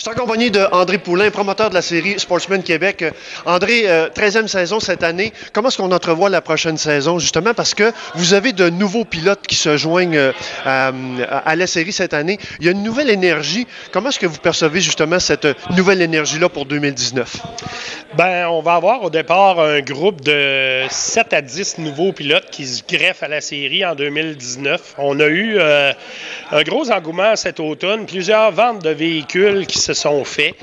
Je suis accompagné de André Poulain, promoteur de la série Sportsman Québec. André, 13e saison cette année. Comment est-ce qu'on entrevoit la prochaine saison, justement, parce que vous avez de nouveaux pilotes qui se joignent à la série cette année. Il y a une nouvelle énergie. Comment est-ce que vous percevez, justement, cette nouvelle énergie-là pour 2019? Bien, on va avoir au départ un groupe de 7 à 10 nouveaux pilotes qui se greffent à la série en 2019. On a eu un gros engouement cet automne, plusieurs ventes de véhicules qui se sont faits,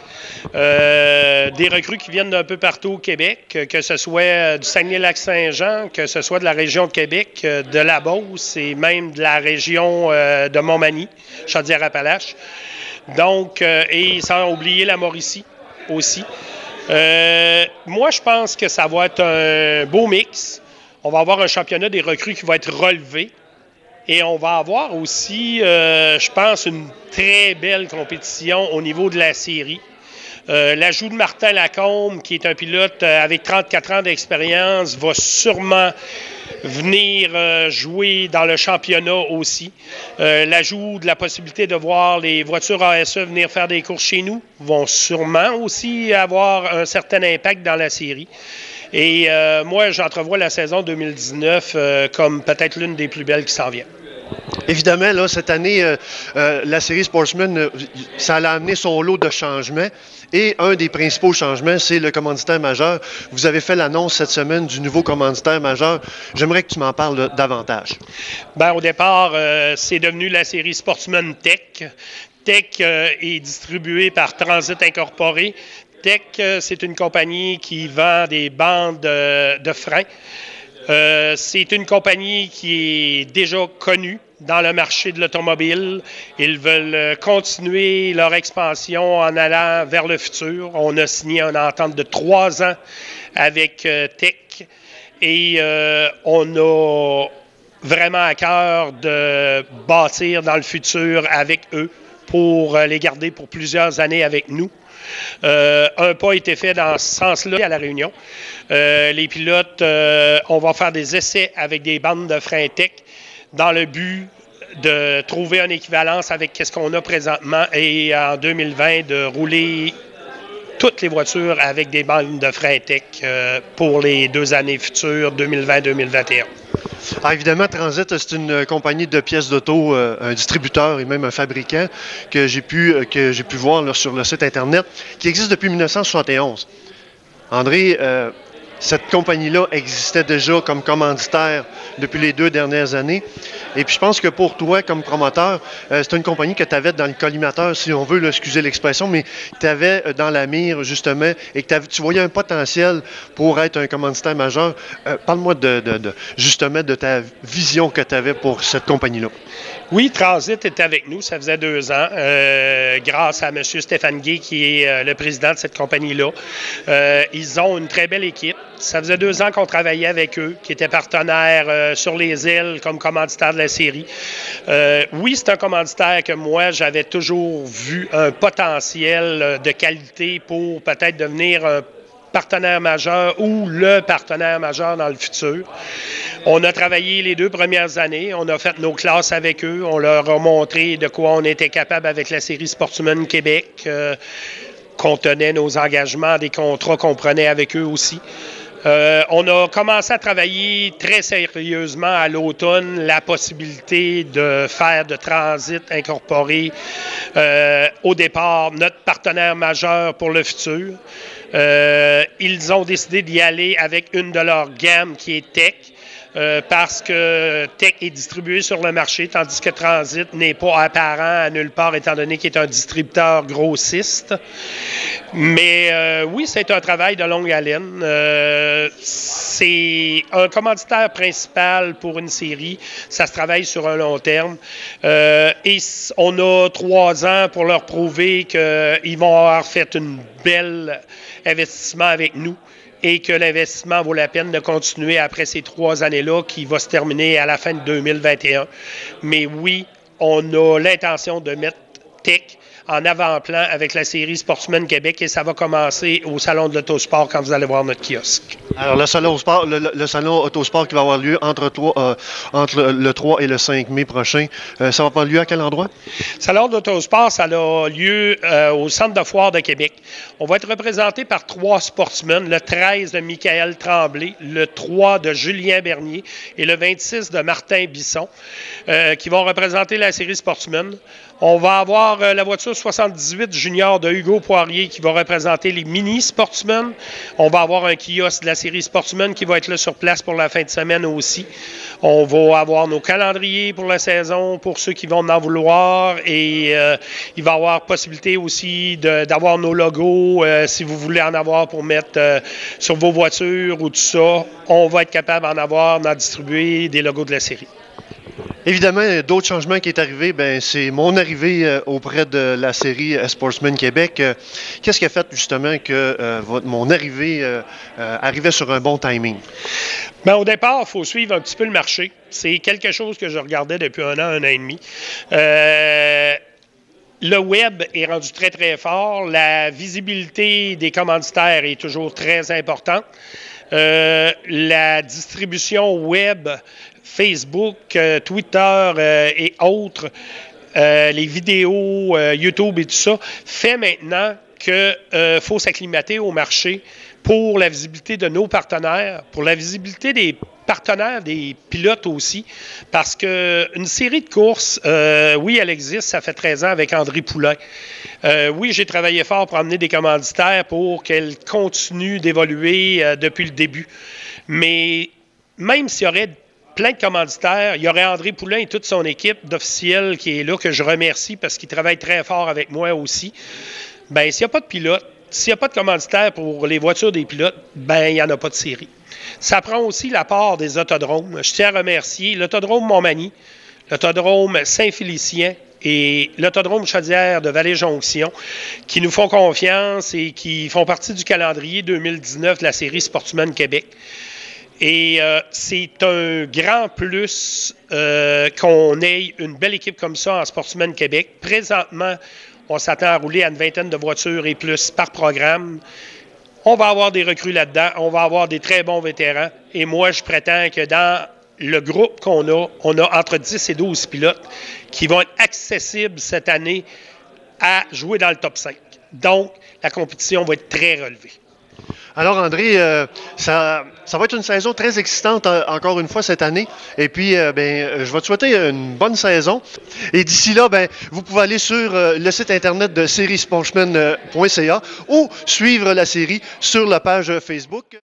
des recrues qui viennent d'un peu partout au Québec, que ce soit du Saguenay-Lac-Saint-Jean, que ce soit de la région de Québec, de la Beauce et même de la région de Montmagny, Chaudière-Appalaches. Donc, et sans oublier la Mauricie aussi. Moi, je pense que ça va être un beau mix. On va avoir un championnat des recrues qui va être relevé. Et on va avoir aussi, je pense, une très belle compétition au niveau de la série. L'ajout de Martin Lacombe, qui est un pilote avec 34 ans d'expérience, va sûrement venir jouer dans le championnat aussi. L'ajout de la possibilité de voir les voitures ASE venir faire des courses chez nous vont sûrement aussi avoir un certain impact dans la série. Et moi, j'entrevois la saison 2019 comme peut-être l'une des plus belles qui s'en vient. Évidemment, là, cette année, la série Sportsman, ça a amené son lot de changements. Et un des principaux changements, c'est le commanditaire majeur. Vous avez fait l'annonce cette semaine du nouveau commanditaire majeur. J'aimerais que tu m'en parles davantage. Bien, au départ, c'est devenu la série Sportsman Tech. Tech est distribuée par Transit Incorporé. Tech, c'est une compagnie qui vend des bandes de frein. C'est une compagnie qui est déjà connue dans le marché de l'automobile. Ils veulent continuer leur expansion en allant vers le futur. On a signé une entente de 3 ans avec Tech et on a vraiment à cœur de bâtir dans le futur avec eux pour les garder pour plusieurs années avec nous. Un pas a été fait dans ce sens-là à La Réunion. Les pilotes, on va faire des essais avec des bandes de frein Tech dans le but de trouver une équivalence avec ce qu'on a présentement et en 2020 de rouler toutes les voitures avec des bandes de frein Tech pour les 2 années futures, 2020-2021. Alors évidemment, Transit, c'est une compagnie de pièces d'auto, un distributeur et même un fabricant que j'ai pu voir là, sur le site Internet, qui existe depuis 1971. André, cette compagnie-là existait déjà comme commanditaire depuis les 2 dernières années. Et puis je pense que pour toi, comme promoteur, c'est une compagnie que tu avais dans le collimateur, si on veut, là, excusez l'expression, mais tu avais dans la mire, justement, et que tu voyais un potentiel pour être un commanditaire majeur. Parle-moi justement de ta vision que tu avais pour cette compagnie-là. Oui, Transit est avec nous, ça faisait 2 ans, grâce à M. Stéphane Gay, qui est le président de cette compagnie-là. Ils ont une très belle équipe. Ça faisait 2 ans qu'on travaillait avec eux, qui étaient partenaires sur les îles comme commanditaire de la série. Oui, c'est un commanditaire que moi, j'avais toujours vu un potentiel de qualité pour peut-être devenir un partenaire majeur ou le partenaire majeur dans le futur. On a travaillé les 2 premières années, on a fait nos classes avec eux, on leur a montré de quoi on était capable avec la série Sportsman Québec, qu'on tenait nos engagements, des contrats qu'on prenait avec eux aussi. On a commencé à travailler très sérieusement à l'automne la possibilité de faire de Transit Incorporé au départ notre partenaire majeur pour le futur. Ils ont décidé d'y aller avec une de leurs gammes qui est Tech. Parce que Tech est distribué sur le marché, tandis que Transit n'est pas apparent à nulle part, étant donné qu'il est un distributeur grossiste. Mais oui, c'est un travail de longue haleine. C'est un commanditaire principal pour une série. Ça se travaille sur un long terme. Et on a 3 ans pour leur prouver qu'ils vont avoir fait un bel investissement avec nous. Et que l'investissement vaut la peine de continuer après ces 3 années-là qui va se terminer à la fin de 2021. Mais oui, on a l'intention de mettre Tech en avant-plan avec la série Sportsman Québec et ça va commencer au Salon de l'Autosport quand vous allez voir notre kiosque. Alors, le salon Autosport qui va avoir lieu entre le 3 et le 5 mai prochain, ça va avoir lieu à quel endroit? Le Salon d'Autosport, ça a lieu au Centre de foire de Québec. On va être représenté par 3 sportsmen, le 13 de Michael Tremblay, le 3 de Julien Bernier et le 26 de Martin Bisson, qui vont représenter la série Sportsman. On va avoir la voiture 78 junior de Hugo Poirier qui va représenter les mini Sportsmen. On va avoir un kiosque de la série Sportsman qui va être là sur place pour la fin de semaine aussi. On va avoir nos calendriers pour la saison pour ceux qui vont en vouloir et il va y avoir possibilité aussi d'avoir nos logos si vous voulez en avoir pour mettre sur vos voitures ou tout ça. On va être capable d'en distribuer des logos de la série. Évidemment, d'autres changements qui est arrivé, c'est mon arrivée auprès de la série Sportsman Québec. Qu'est-ce qui a fait justement que mon arrivée arrivait sur un bon timing? Au départ, il faut suivre un petit peu le marché. C'est quelque chose que je regardais depuis un an et demi. Le web est rendu très, très fort. La visibilité des commanditaires est toujours très importante. La distribution web, Facebook, Twitter et autres, les vidéos, YouTube et tout ça, fait maintenant qu'il faut s'acclimater au marché pour la visibilité de nos partenaires, pour la visibilité des partenaires, des pilotes aussi, parce qu'une série de courses, oui, elle existe, ça fait 13 ans avec André Poulain. Oui, j'ai travaillé fort pour amener des commanditaires pour qu'elle continue d'évoluer depuis le début. Mais même s'il y aurait plein de commanditaires, il y aurait André Poulain et toute son équipe d'officiels qui est là, que je remercie parce qu'il travaille très fort avec moi aussi. S'il n'y a pas de pilote, s'il n'y a pas de commanditaire pour les voitures des pilotes, il n'y en a pas de série. Ça prend aussi la part des autodromes. Je tiens à remercier l'autodrome Montmagny, l'autodrome Saint-Félicien et l'autodrome Chaudière de Vallée-Jonction qui nous font confiance et qui font partie du calendrier 2019 de la série Sportsman Québec. Et c'est un grand plus qu'on ait une belle équipe comme ça en Sportsman Québec. Présentement, on s'attend à rouler à une vingtaine de voitures et plus par programme. On va avoir des recrues là-dedans, on va avoir des très bons vétérans. Et moi, je prétends que dans le groupe qu'on a, on a entre 10 et 12 pilotes qui vont être accessibles cette année à jouer dans le top 5. Donc, la compétition va être très relevée. Alors, André, ça va être une saison très excitante encore une fois cette année. Et puis, je vais te souhaiter une bonne saison. Et d'ici là, vous pouvez aller sur le site internet de seriesportsman.ca ou suivre la série sur la page Facebook.